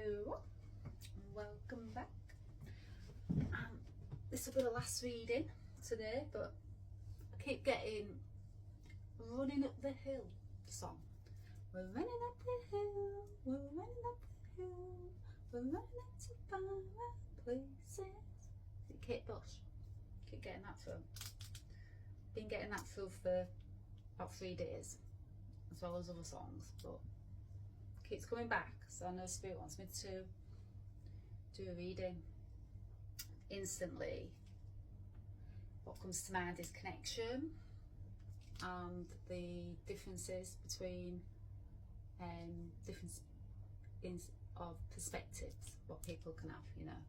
Hello, welcome back. This will be the last reading today, but I keep getting Running Up the Hill song. We're running up the hill, we're running up the hill, we're running up to far places. Is it Kate Bush? Keep getting that through. Been getting that through for about 3 days, as well as other songs, but keeps coming back. So I know Spirit wants me to do a reading instantly. What comes to mind is connection and the differences between of perspectives, what people can have, you know.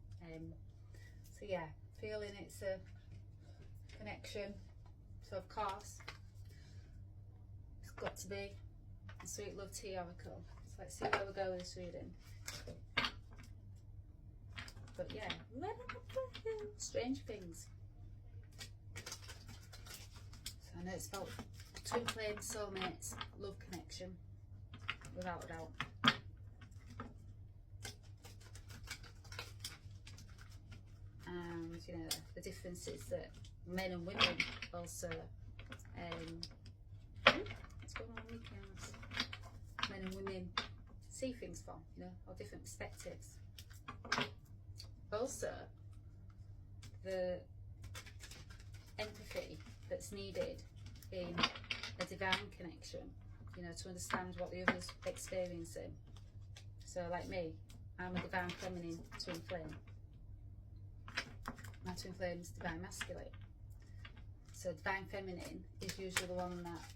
So yeah, feeling it's a connection. So of course, it's got to be a Sweet Love Tea Oracle. So let's see where we go with this reading. But yeah, strange things. So I know it's about twin flame, soulmates, love connection, without a doubt. And you know, the differences that men and women also what's going on with weekends? Men and women see things from, you know, or different perspectives. Also, the empathy that's needed in a divine connection, you know, to understand what the other's experiencing. So like me, I'm a divine feminine twin flame. My twin flame is divine masculine. So divine feminine is usually the one that,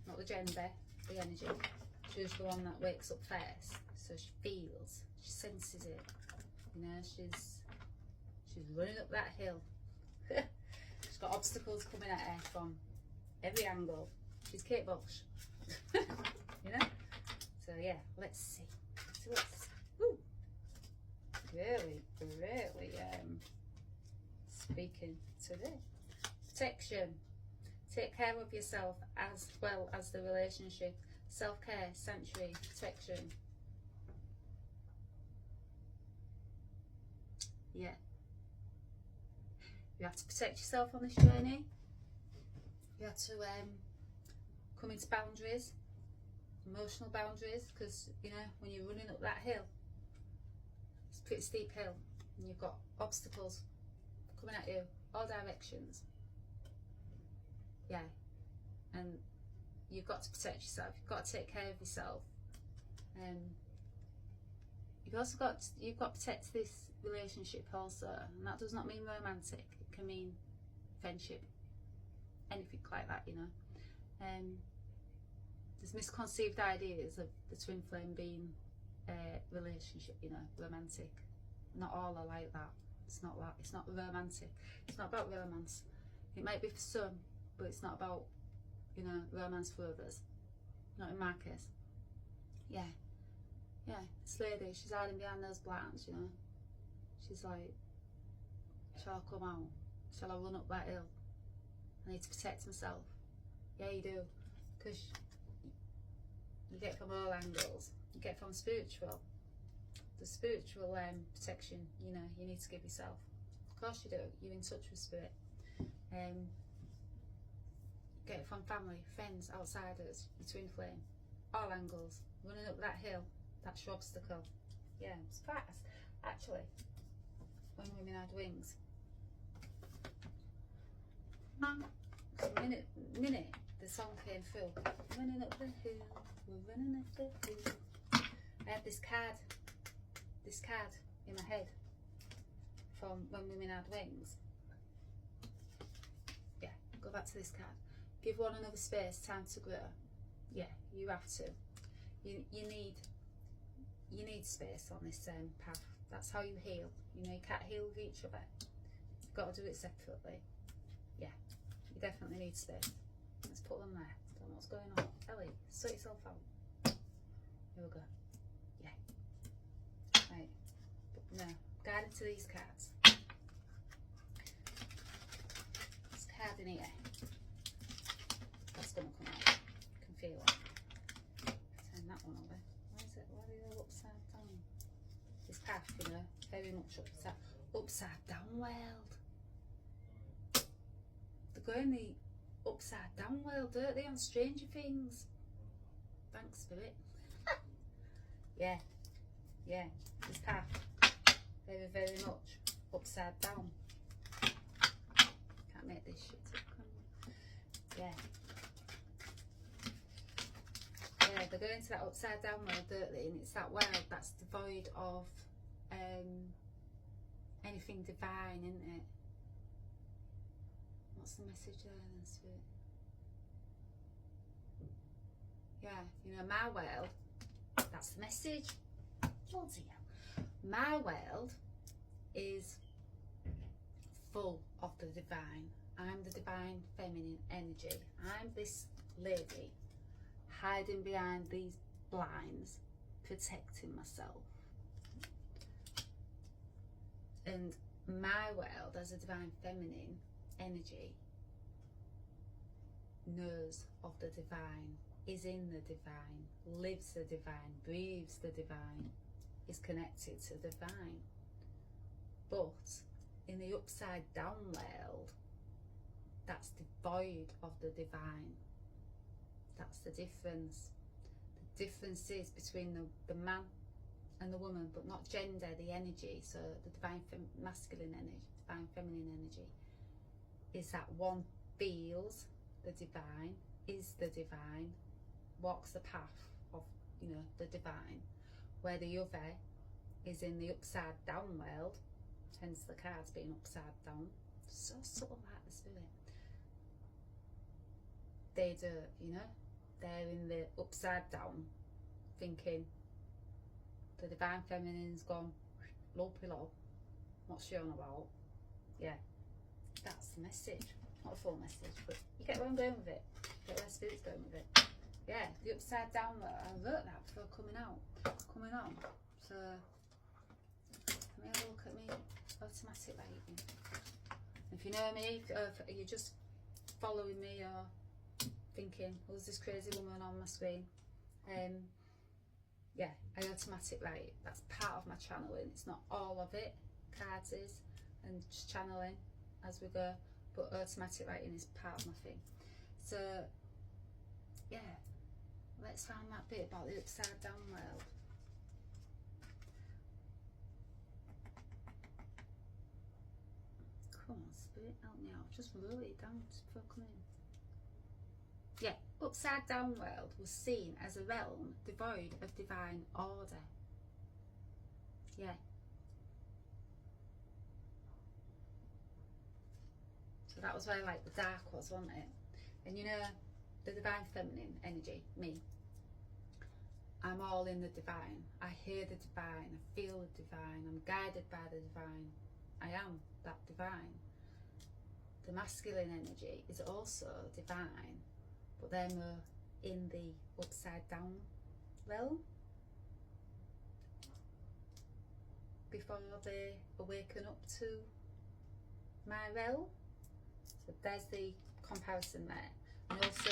not the gender, the energy, she's usually the one that wakes up first. So she feels, she senses it, you know, she's running up that hill. She's got obstacles coming at her from every angle. She's Kate Bush. You know? So yeah, let's see. Woo. Really speaking today. Protection. Take care of yourself as well as the relationship. Self-care, sanctuary, protection. Yeah. You have to protect yourself on this journey. You have to come into boundaries, emotional boundaries, because you know, when you're running up that hill, it's a pretty steep hill, and you've got obstacles coming at you all directions. Yeah, and you've got to protect yourself. You've got to take care of yourself. You've got to protect this relationship also, and that does not mean romantic. It can mean friendship, anything like that, you know. There's misconceived ideas of the twin flame being a relationship, you know, romantic. Not all are like that. It's not that. It's not romantic. It's not about romance. It might be for some, but it's not about, you know, romance for others. Not in my case. Yeah. Yeah, this lady, she's hiding behind those blinds, you know. She's like, shall I come out? Shall I run up that hill? I need to protect myself. Yeah, you do. Because you get from all angles. You get from spiritual. The spiritual protection, you know, you need to give yourself. Of course you do. You're in touch with spirit. You get it from family, friends, outsiders, your twin flame. All angles. Running up that hill. That's your obstacle. Yeah, it's fast. Actually, when women had wings. Minute the song came through. Running up the hill, we're running up the hill. I had this card in my head from when women had wings. Yeah, go back to this card. Give one another space, time to grow. Yeah, you have to. You need space on this path. That's how you heal. You know, you can't heal with each other. You've got to do it separately. Yeah, you definitely need space. Let's put them there. Don't know what's going on. Ellie, sort yourself out. Here we go. Yeah. Right. But no, guided to these cards. This card in here. That's going to come out. You can feel it. Turn that one over. Why are they all upside down? path, you know, very much upside down world. They go in the upside down world, don't they, on Stranger Things? Thanks, Spirit. Yeah, this path, very, very much upside down. Can't make this shit up, can you? Yeah, they go into that upside down world, don't they? And it's that world that's devoid of anything divine, isn't it? What's the message there then, Spirit? Yeah, you know, my world, that's the message. Bloody hell. My world is full of the divine. I'm the divine feminine energy. I'm this lady hiding behind these blinds, protecting myself. And my world as a divine feminine energy knows of the divine, is in the divine, lives the divine, breathes the divine, is connected to the divine. But in the upside down world, that's devoid of the divine. That's the difference. The difference is between the man and the woman, but not gender, the energy. So the divine masculine energy, divine feminine energy, is that one feels the divine, is the divine, walks the path of, you know, the divine, where the other is in the upside down world, hence the cards being upside down. So subtle, like the Spirit. They do, you know, they're in the upside down, thinking the divine feminine's gone low pillow. What's she on about? Yeah, that's the message. Not a full message, but you get where I'm going with it. You get where Spirit's going with it. Yeah, the upside down. I wrote that before coming on. So let me have a look at me automatic lighting. If you know me, if you're just following me or thinking, who's this crazy woman on my screen? Yeah, I automatic write. That's part of my channeling. It's not all of it. Cards is, and just channeling as we go. But automatic writing is part of my thing. So yeah, let's find that bit about the upside down world. Come on, Spirit, help me out. Just wrote it down just before coming in. Yeah, upside down world was seen as a realm devoid of divine order. Yeah. So that was where like the dark was, wasn't it? And you know, the divine feminine energy, me, I'm all in the divine. I hear the divine, I feel the divine, I'm guided by the divine. I am that divine. The masculine energy is also divine, but they're more in the upside down realm before they awaken up to my realm. So there's the comparison there. And also,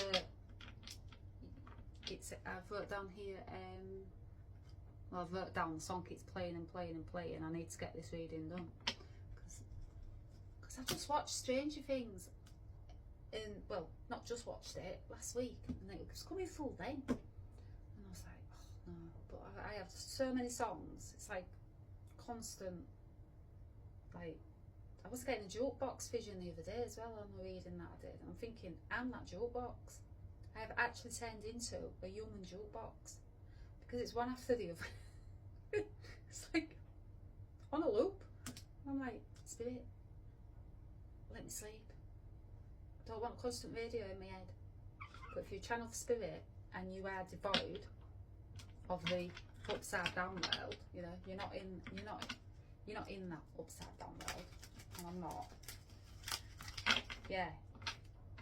I've wrote down here, well, I've wrote down the song keeps playing and playing and playing. I need to get this reading done. Because I just watched Stranger Things. Well, not just watched it, last week. And it was coming full then. And I was like, oh no. But I have so many songs. It's like constant, like, I was getting a jukebox vision the other day as well on the reading that I did. I'm thinking, I'm that jukebox. I have actually turned into a human jukebox because it's one after the other. It's like on a loop. I'm like, Spirit, let me sleep. I don't want a constant radio in my head. But if you channel for Spirit and you are devoid of the upside down world, you know, you're not in that upside down world. And I'm not. Yeah.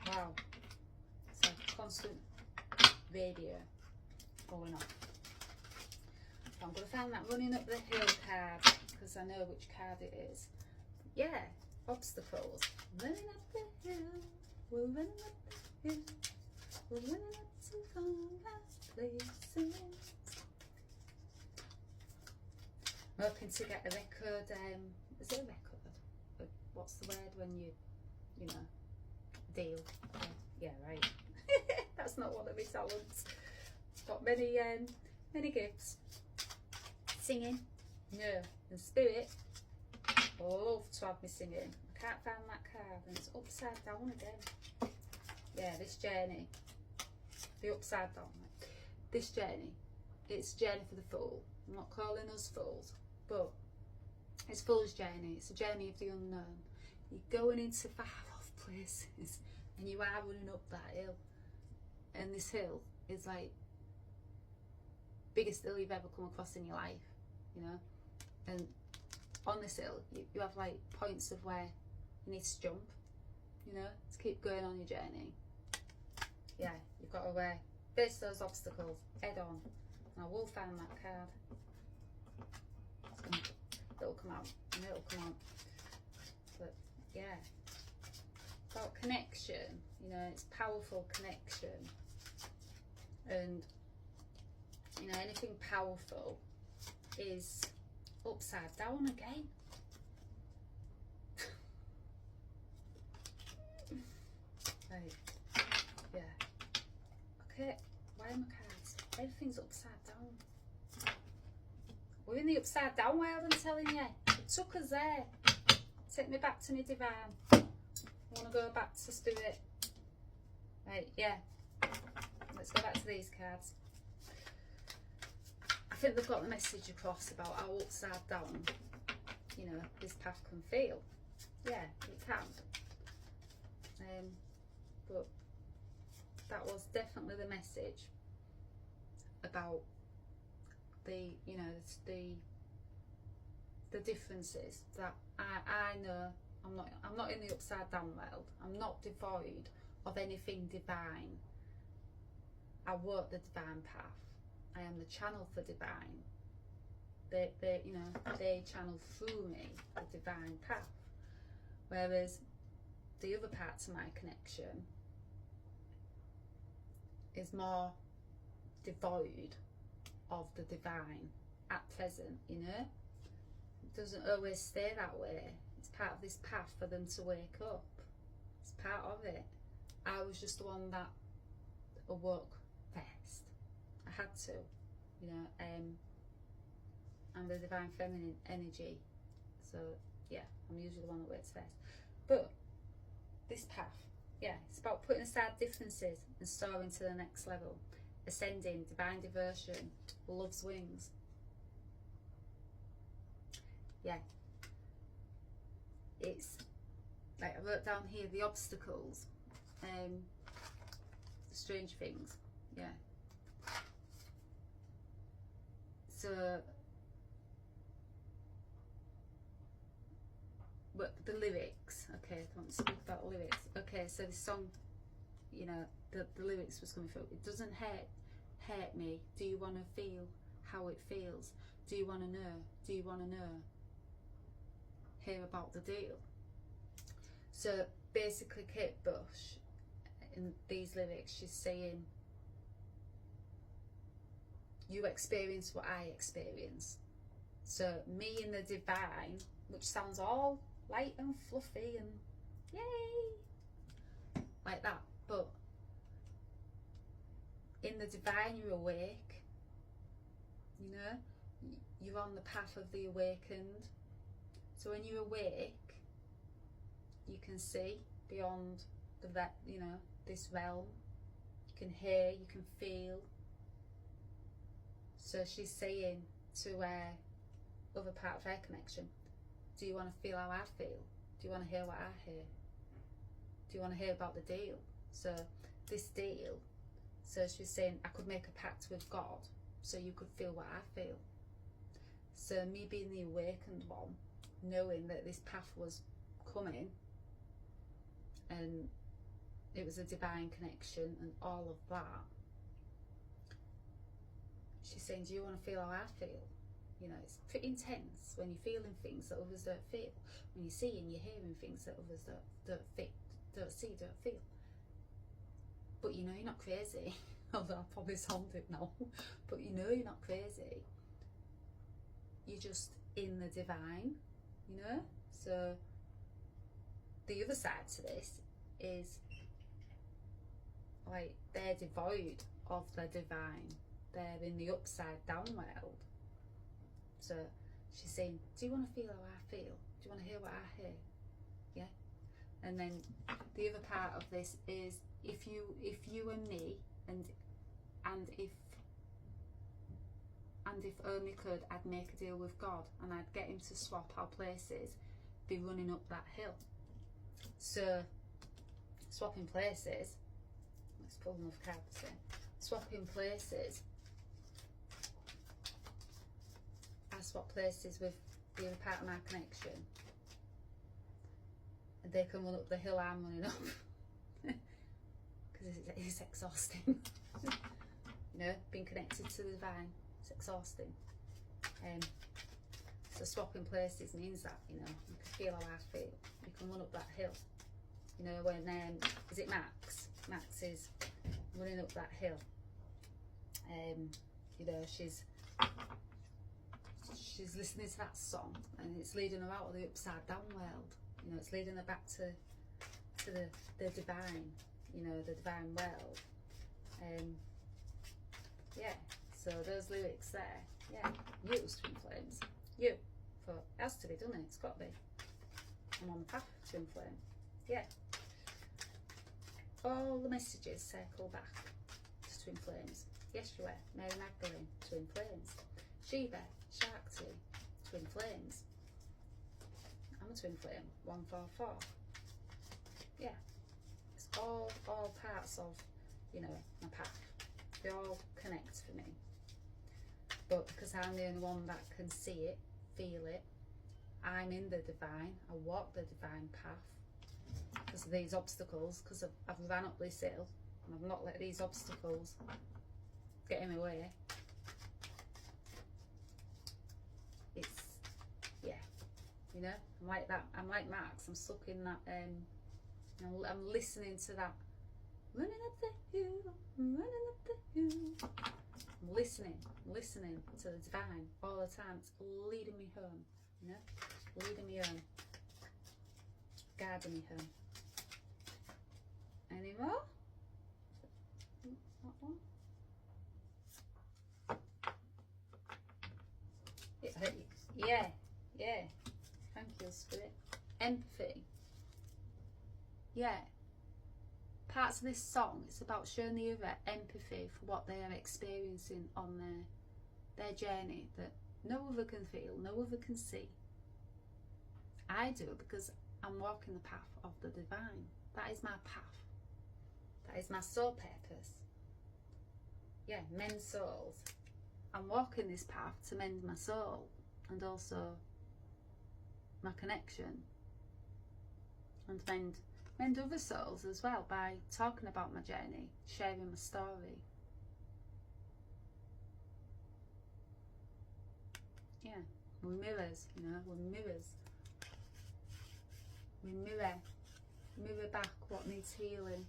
Wow. It's like constant radio going on. So I'm going to find that running up the hill card because I know which card it is. Yeah. Obstacles. Running up the hill. We're running up the hill. We're running up to far places. I'm hoping to get a record, is it a record? What's the word when you know, deal? Yeah, right. That's not one of my talents. Got many gifts. Singing, no, and spirit. Love to have me singing. I can't find that card, and it's upside down again. Yeah, this journey, the upside down. This journey, it's a journey for the fool. I'm not calling us fools, but it's fool's journey. It's a journey of the unknown. You're going into far off places, and you are running up that hill. And this hill is like biggest hill you've ever come across in your life, you know. And on this hill, you have like points of where you need to jump, you know, to keep going on your journey. Yeah, you've got to face those obstacles head on. And I will find that card. It'll come out, and it'll come out. But yeah, about connection, you know, it's powerful connection. And you know, anything powerful is upside down again. Right, yeah. Okay, why are my cards? Everything's upside down. We're in the upside down world, I'm telling you. It took us there. Take me back to my divine. I want to go back to spirit. Right, yeah. Let's go back to these cards. I think they've got the message across about how upside down, you know, this path can feel. Yeah, it can. But that was definitely the message about the, you know, the differences that I know. I'm not in the upside down world. I'm not devoid of anything divine. I walk the divine path. I am the channel for divine. They you know, they channel through me the divine path. Whereas the other parts of my connection is more devoid of the divine at present, you know. It doesn't always stay that way. It's part of this path for them to wake up. It's part of it. I was just the one that awoke first. I had to, you know. I'm the divine feminine energy, so yeah, I'm usually the one that wakes first. But this path, yeah, it's about putting aside differences and soaring to the next level, ascending, divine devotion, love's wings. Yeah, it's like I wrote down here the obstacles, the strange things. Yeah. So, but the lyrics, okay, I want to speak about lyrics. Okay, so the song, you know, the lyrics was coming through. It doesn't hurt me. Do you want to feel how it feels? Do you want to know? Do you want to know? Hear about the deal. So basically, Kate Bush, in these lyrics, she's saying, you experience what I experience. So me in the divine, which sounds all light and fluffy and yay, like that, but in the divine you're awake, you know, you're on the path of the awakened. So when you're awake, you can see beyond you know, this realm. You can hear, you can feel. So she's saying to other part of her connection, do you want to feel how I feel? Do you want to hear what I hear? Do you want to hear about the deal? So this deal, so she's saying I could make a pact with God so you could feel what I feel. So me being the awakened one, knowing that this path was coming and it was a divine connection and all of that, she's saying, do you want to feel how I feel? You know, it's pretty intense when you're feeling things that others don't feel. When you're seeing, you're hearing things that others don't see, don't feel. But you know you're not crazy. Although I probably sound it now. But you know you're not crazy. You're just in the divine, you know. So the other side to this is like they're devoid of the divine. They're in the upside down world. So she's saying, do you want to feel how I feel? Do you want to hear what I hear? Yeah. And then the other part of this is if you and me and if only could, I'd make a deal with God and I'd get him to swap our places, be running up that hill. So swapping places, let's pull enough cards in. Swapping places, I swap places with the other part of my connection. And they can run up the hill I'm running up. Because it's exhausting. You know, being connected to the divine, it's exhausting. So swapping places means that, you know, you can feel how I feel. You can run up that hill. You know, when, is it Max? Max is running up that hill. You know, she's listening to that song and it's leading her out of the upside down world. You know, it's leading her back to the divine, you know, the divine world. Yeah, so those lyrics there, yeah, use twin flames. You, for it has to be, doesn't it? It's got to be. I'm on the path of twin flame. Yeah. All the messages circle back to twin flames. Yeshua, Mary Magdalene, twin flames. Shiva, Shakti, twin flames. I'm a twin flame, 144. Yeah. It's all parts of, you know, my path. They all connect for me. But because I'm the only one that can see it, feel it, I'm in the divine. I walk the divine path because of these obstacles, because I've ran up this hill and I've not let these obstacles get in my way. It's, yeah, you know, I'm like that. I'm like Max. I'm stuck in that. I'm listening to that. Running up the hill, running up the hill. I'm listening to the divine all the time. It's leading me home, you know, leading me home, guiding me home. Any more? That one? Yeah, yeah. Thank you, Spirit. Empathy. Yeah. Parts of this song, it's about showing the other empathy for what they are experiencing on their journey that no other can feel, no other can see. I do because I'm walking the path of the divine. That is my path. That is my soul purpose. Yeah, mend souls. I'm walking this path to mend my soul and also my connection and mend other souls as well by talking about my journey, sharing my story. Yeah, we're mirrors, you know, we're mirrors. We mirror back what needs healing,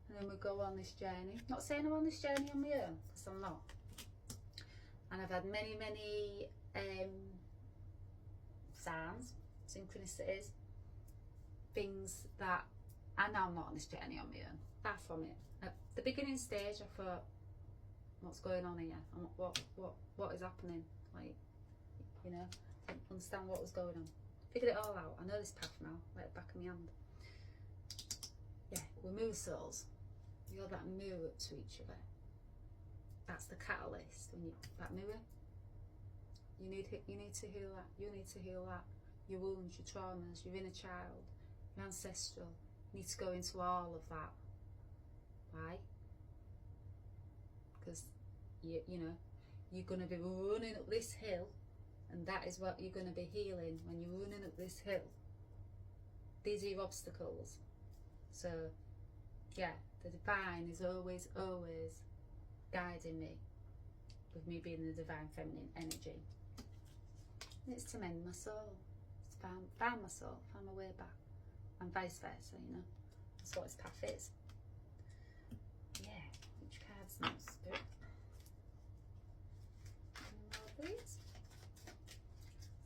and then we go on this journey. Not saying I'm on this journey on my own, because I'm not. And I've had many signs, synchronicities, things that I know I'm not on this journey on my own. Far from it. At the beginning stage, I thought, what's going on here? And what is happening? Like, you know, I didn't understand what was going on. Figured it all out. I know this path now, like the back of my hand. Yeah, we mirror souls. You're that mirror up to each other. That's the catalyst. When you that mirror, you need to heal that. You need to heal that. Your wounds, your traumas, your inner child, your ancestral. You need to go into all of that. Why? Because you know you're going to be running up this hill, and that is what you're going to be healing when you're running up this hill. These are your obstacles. So yeah, the divine is always guiding me, with me being the divine feminine energy. And it's to mend my soul. It's find my soul, find my way back, and vice versa, you know. That's what his path is. Yeah, which cards now, Spirit? Any more, please?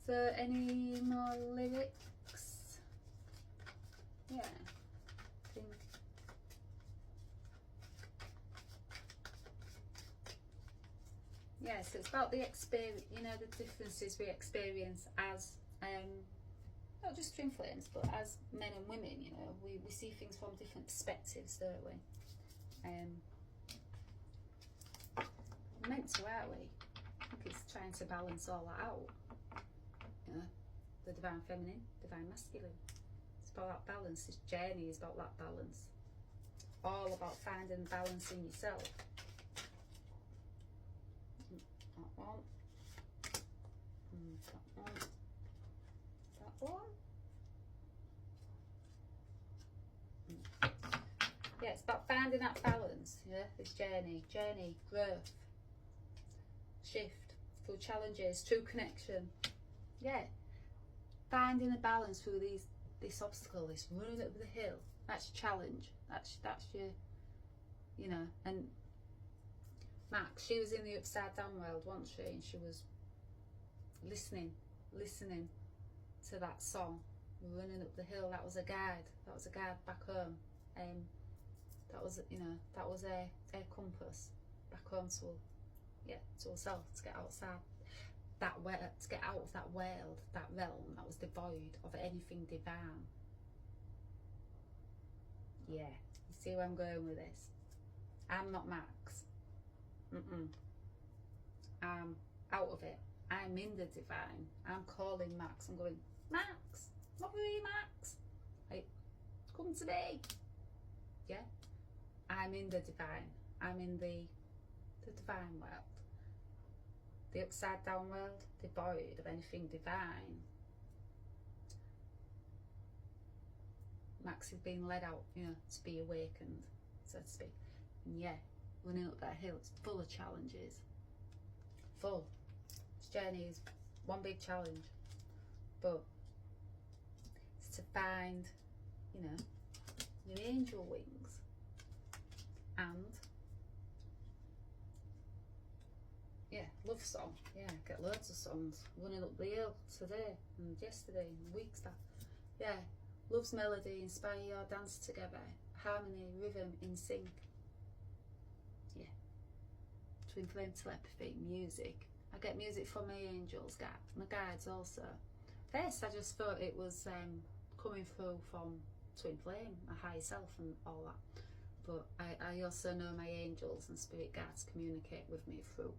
So any more lyrics? Yeah, I think. Yeah, so it's about the experience, you know, the differences we experience as, not just twin flames, but as men and women, you know, we see things from different perspectives, don't we? We're meant to, aren't we? I think it's trying to balance all that out. You know, the divine feminine, divine masculine. It's about that balance. This journey is about that balance. All about finding balance in yourself. That one. That one. That one. Yeah, it's about finding that balance, yeah, this journey, growth, shift, through challenges, through connection. Yeah, finding a balance through this obstacle, this running up the hill. That's your challenge. That's your, you know. And Max, she was in the upside down world, wasn't she? And she was listening to that song, running up the hill. That was a guide. That was a guide back home. That was, you know, that was a compass back home to, yeah, to herself, to get outside that world, to get out of that world, that realm that was devoid of anything divine. Yeah, you see where I'm going with this? I'm not Max. I'm out of it. I'm in the divine. I'm calling Max. I'm going, Max, what were you, Max? Like, come to me. Yeah, I'm in the divine. I'm in the divine world. The upside down world, devoid of anything divine. Max is being led out, you know, to be awakened, so to speak. And yeah, running up that hill, it's full of challenges. Full. This journey is one big challenge. But it's to find, you know, your angel wings. And yeah, love song. Yeah, get loads of songs. Running up the hill today and yesterday and weeks that. Yeah, love's melody, inspire your dance together. Harmony, rhythm in sync. Yeah. Twin flame telepathy, music. I get music from my angels, my guides also. First, I just thought it was coming through from twin flame, my higher self and all that. But I also know my angels and spirit guides communicate with me through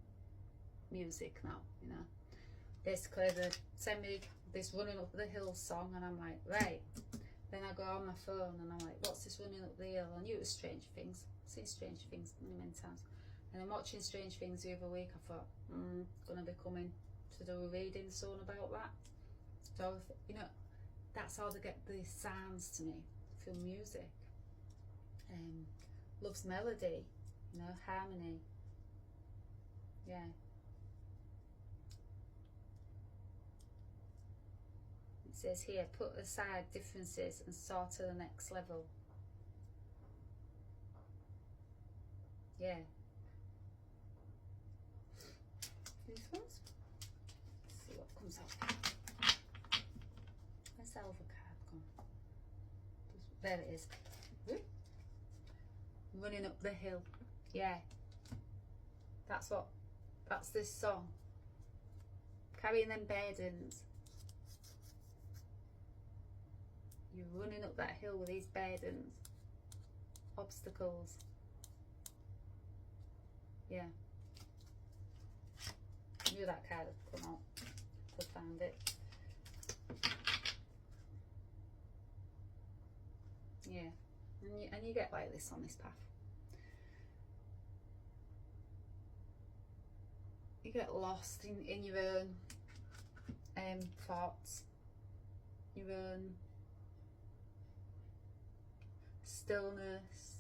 music now, you know. Basically, they send me this running up the hill song and I'm like, right. Then I go on my phone and I'm like, what's this running up the hill? I knew it was Strange Things. I've seen Strange Things many times. And I'm watching Strange Things the other week. I thought, gonna be coming to do a reading soon about that. So, you know, that's how they get these sounds to me through music. Love's melody, you know, harmony. Yeah. It says here, put aside differences and soar to the next level. Yeah. These ones? Let's see what comes up. Where's the silver card gone? There it is. Running up the hill. Yeah. That's this song. Carrying them burdens. You're running up that hill with these burdens. Obstacles. Yeah. I knew that card had come out. I found it. Yeah. And you get like this on this path. You get lost in your own thoughts, your own stillness,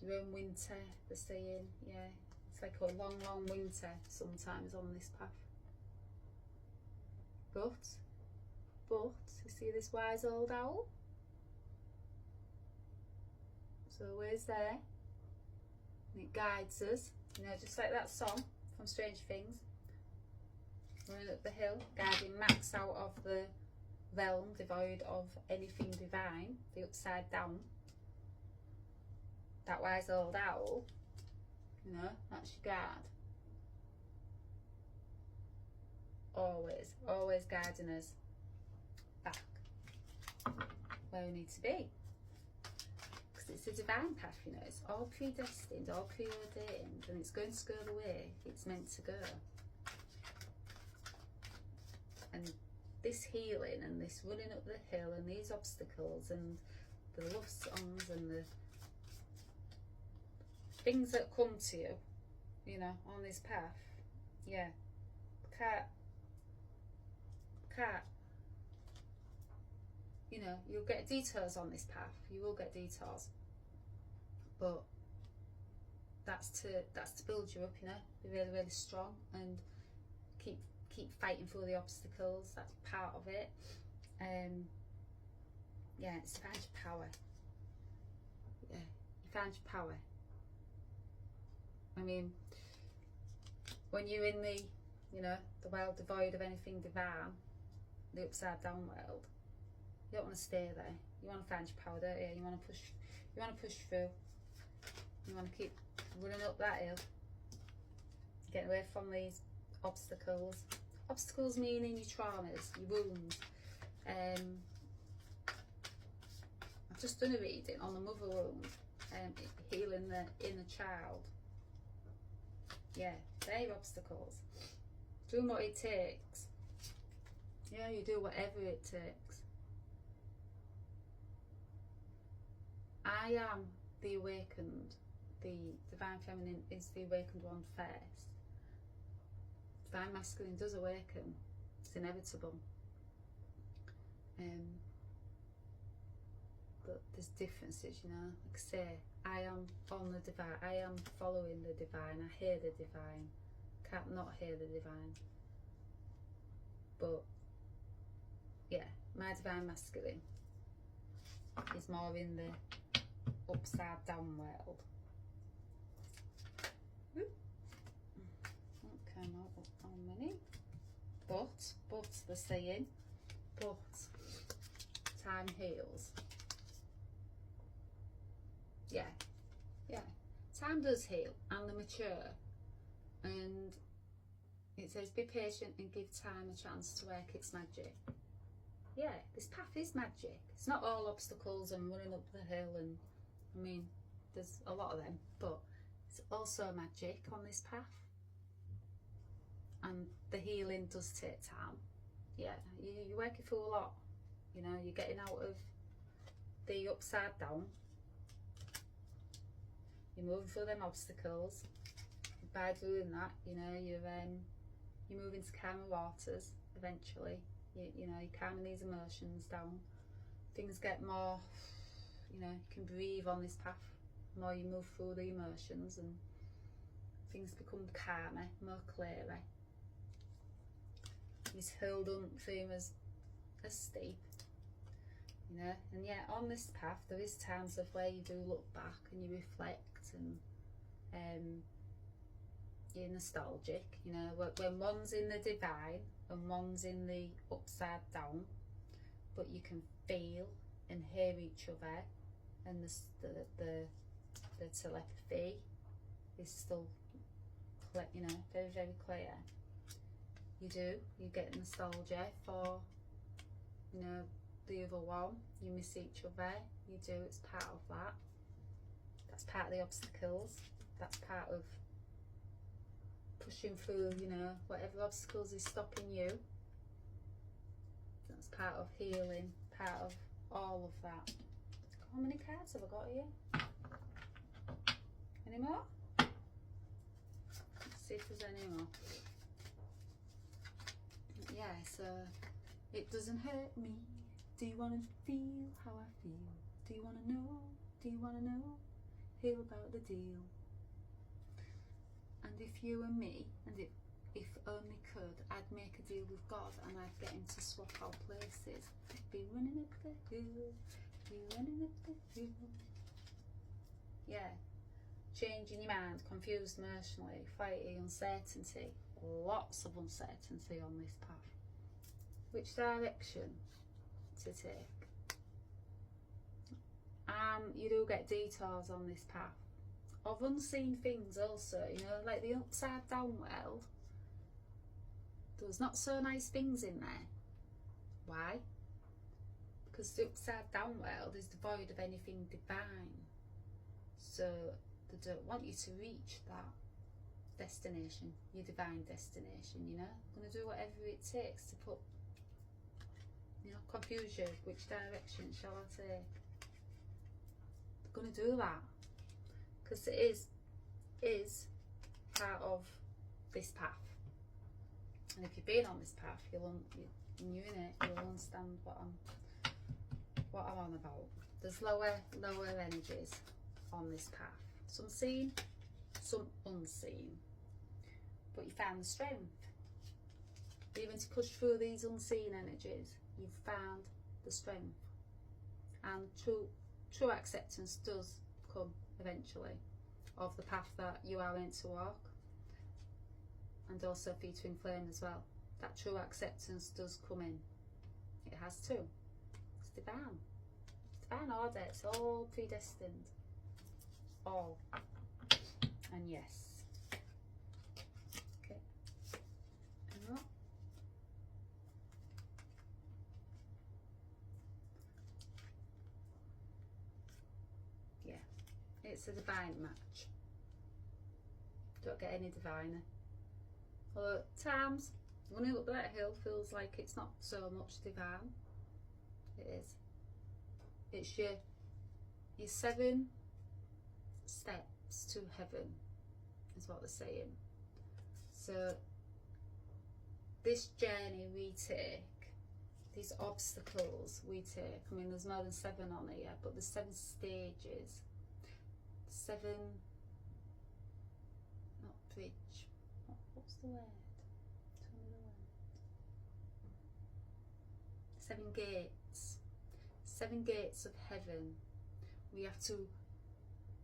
your own winter, they're saying. Yeah, it's like a long, long winter sometimes on this path. But, you see this wise old owl? So always there. And it guides us, you know, just like that song from Strange Things. running up the hill, guiding Max out of the realm devoid of anything divine, the upside down. That wise old owl, you know, that's your guard. Always, always guiding us back where we need to be. Because it's a divine path, you know, it's all predestined, all preordained, and it's going to go the way it's meant to go. And this healing and this running up the hill and these obstacles and the love songs and the things that come to you, you know, on this path, yeah, can't, you know, you'll get detours on this path, you will get detours, but that's to build you up, you know, be really, really strong and keep fighting through the obstacles. That's part of it. Yeah, it's to find your power. Yeah, you find your power. I mean, when you're in the, you know, the world devoid of anything divine, the upside down world, you don't want to stay there. You want to find your power, don't you? You want to push through. You want to keep running up that hill, getting away from these obstacles. Obstacles meaning your traumas, your wounds. I've just done a reading on the mother wound, healing the inner child. Yeah, they're obstacles. Doing what it takes. Yeah, you do whatever it takes. I am the awakened. The divine feminine is the awakened one first. Divine masculine does awaken. It's inevitable. But there's differences, you know. Like I say, I am on the divine. I am following the divine. I hear the divine. Can't not hear the divine. But yeah, my divine masculine is more in the upside down world. Okay, not how many. But they're saying, but time heals. Yeah, time does heal, and they mature, and it says be patient and give time a chance to work its magic. Yeah, this path is magic. It's not all obstacles and running up the hill, and I mean there's a lot of them, but it's also magic on this path, and the healing does take time. Yeah, you're working through a lot, you know, you're getting out of the upside down. You're moving through them obstacles. By doing that, you know, you're moving to calmer waters eventually. You know, you're calming these emotions down. Things get more, you know, you can breathe on this path. The more you move through the emotions, and things become calmer, more clearer. This hill don't seem as steep, you know. And yeah, on this path there is times of where you do look back and you reflect, and you're nostalgic, you know, when one's in the divine and one's in the upside down, but you can feel and hear each other, and the telepathy is still clear, you know, very, very clear. You get nostalgia for, you know, the other one. You miss each other. You do. It's part of that. That's part of the obstacles. That's part of pushing through, you know, whatever obstacles is stopping you. That's part of healing. Part of all of that. How many cards have I got here? Any more? Let's see if there's any more. Yeah, so it doesn't hurt me. Do you want to feel how I feel? Do you want to know? Do you want to know? Hear about the deal. And if you and me, and if only could, I'd make a deal with God, and I'd get him to swap our places. Be running up the hill, be running up the hill. Yeah, changing your mind, confused emotionally, fighting uncertainty, lots of uncertainty on this path. Which direction to take? You do get detours on this path of unseen things also, you know, like the upside down world. There's not so nice things in there. Why? Because the upside down world is devoid of anything divine. So they don't want you to reach that destination, your divine destination, you know. I'm going to do whatever it takes to put, you know, confuse you. Which direction shall I take? I'm going to do that. Because it is part of this path. And if you've been on this path, you're in it, you'll understand what I'm on about. There's lower energies on this path. Some seen, some unseen. But you found the strength. Even to push through these unseen energies, you've found the strength. And true acceptance does come eventually of the path that you are meant to walk. And also for your twin flame as well. That true acceptance does come in. It has to. It's divine. It's divine order. It's all predestined. All. And yes. Okay. And what? Yeah. It's a divine match. Don't get any diviner. Although at times, when you look at that hill, feels like it's not so much divine. It is. It's your 7 steps to heaven, is what they're saying. So this journey we take, these obstacles we take, I mean there's more than 7 on here, but there's 7 stages. 7, not bridge. What's the word? Tell me the word. 7 gates. 7 gates of heaven. We have to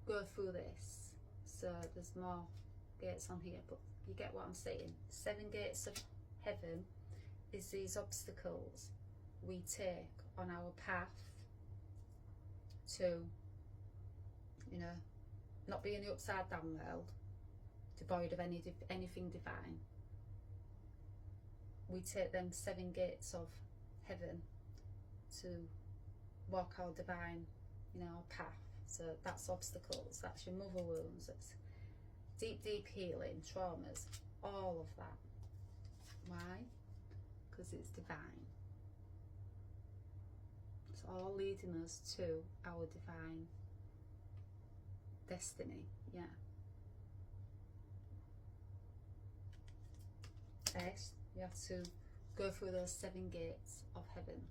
go through this. So there's more gates on here, but you get what I'm saying. 7 gates of heaven is these obstacles we take on our path to, you know, not be in the upside down world, devoid of anything divine. We take them 7 gates of heaven to walk our divine, you know, path. So that's obstacles, that's your mother wounds, that's deep healing, traumas, all of that. Why? Because it's divine. It's all leading us to our divine destiny. Yeah. First, you have to go through those 7 gates of heaven,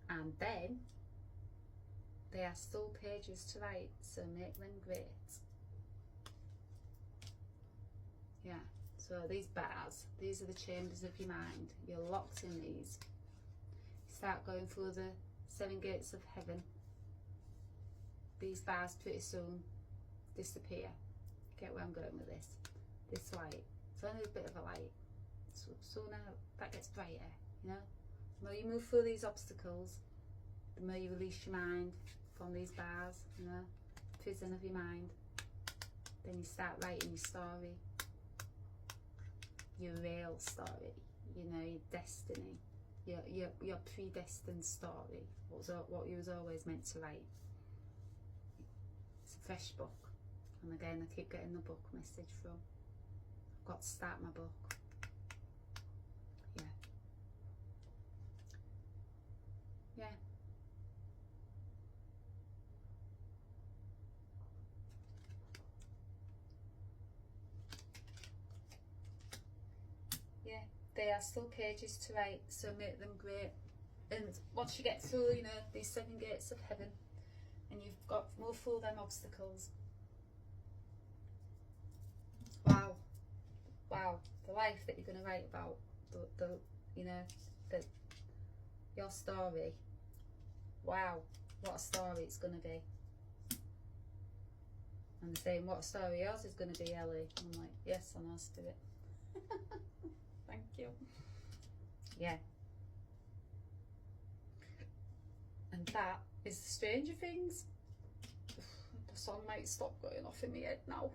and then there are still pages to write, so make them great. Yeah, so these bars, these are the chambers of your mind. You're locked in these. You start going through the 7 gates of heaven. These bars pretty soon disappear. Get where I'm going with this. This light, it's only a bit of a light. So now that gets brighter, you know. The more you move through these obstacles, the more you release your mind from these bars, you know, prison of your mind. Then you start writing your story, your real story, you know, your destiny, your predestined story, what you was always meant to write. It's a fresh book, and again I keep getting the book message from. I've got to start my book. Yeah. Yeah, they are still pages to write, so make them great. And once you get through, you know, these 7 gates of heaven, and you've got more through them obstacles, wow, the life that you're going to write about, the you know, your story. Wow, what a story it's going to be. And they're saying, what a story yours is going to be, Ellie. I'm like, yes, I know, Spirit. Thank you. Yeah. And that is the Stranger Things. The song might stop going off in my head now.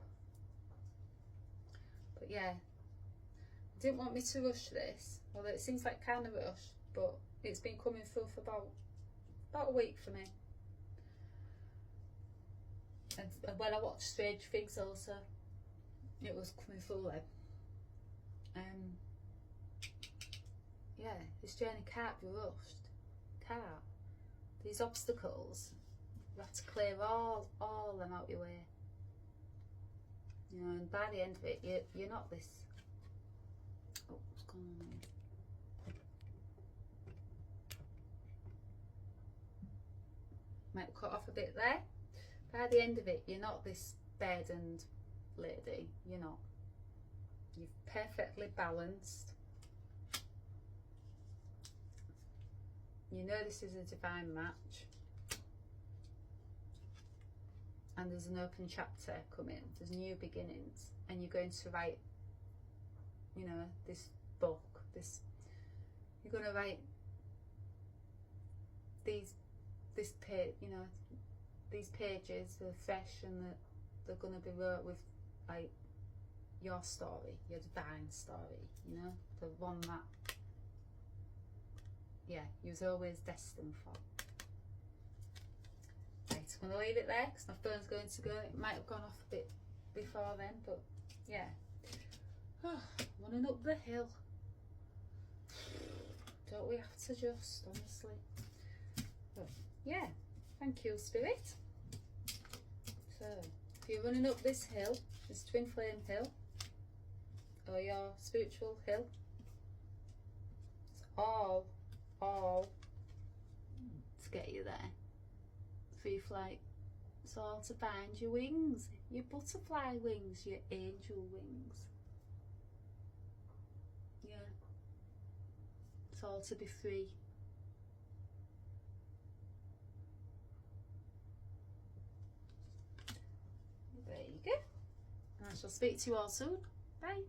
But yeah, I didn't want me to rush this, although it seems like kind of rushed, but it's been coming through for about a week for me. And when I watched Stranger Things also, it was coming through then. Yeah, this journey can't be rushed. Can't. These obstacles, you have to clear all them out your way. You know, and by the end of it, you're not this. Oh, what's going on here? Might cut off a bit there. By the end of it, you're not this burdened lady. You're not. You're perfectly balanced. You know this is a divine match. And there's an open chapter coming. There's new beginnings. And you're going to write, you know, this book. You're going to write this page, you know, these pages are fresh, and they're going to be wrote with like your story, your divine story, you know, the one that, yeah, you was always destined for. Right, I'm going to leave it there because my phone's going to go. It might have gone off a bit before then, but yeah. Oh, running up the hill. Don't we have to just, honestly? But yeah, thank you, Spirit. So, if you're running up this hill, this twin flame hill, or your spiritual hill, it's all to get you there. Free flight. It's all to find your wings, your butterfly wings, your angel wings. Yeah. It's all to be free. There you go. And I shall speak to you all soon. Bye.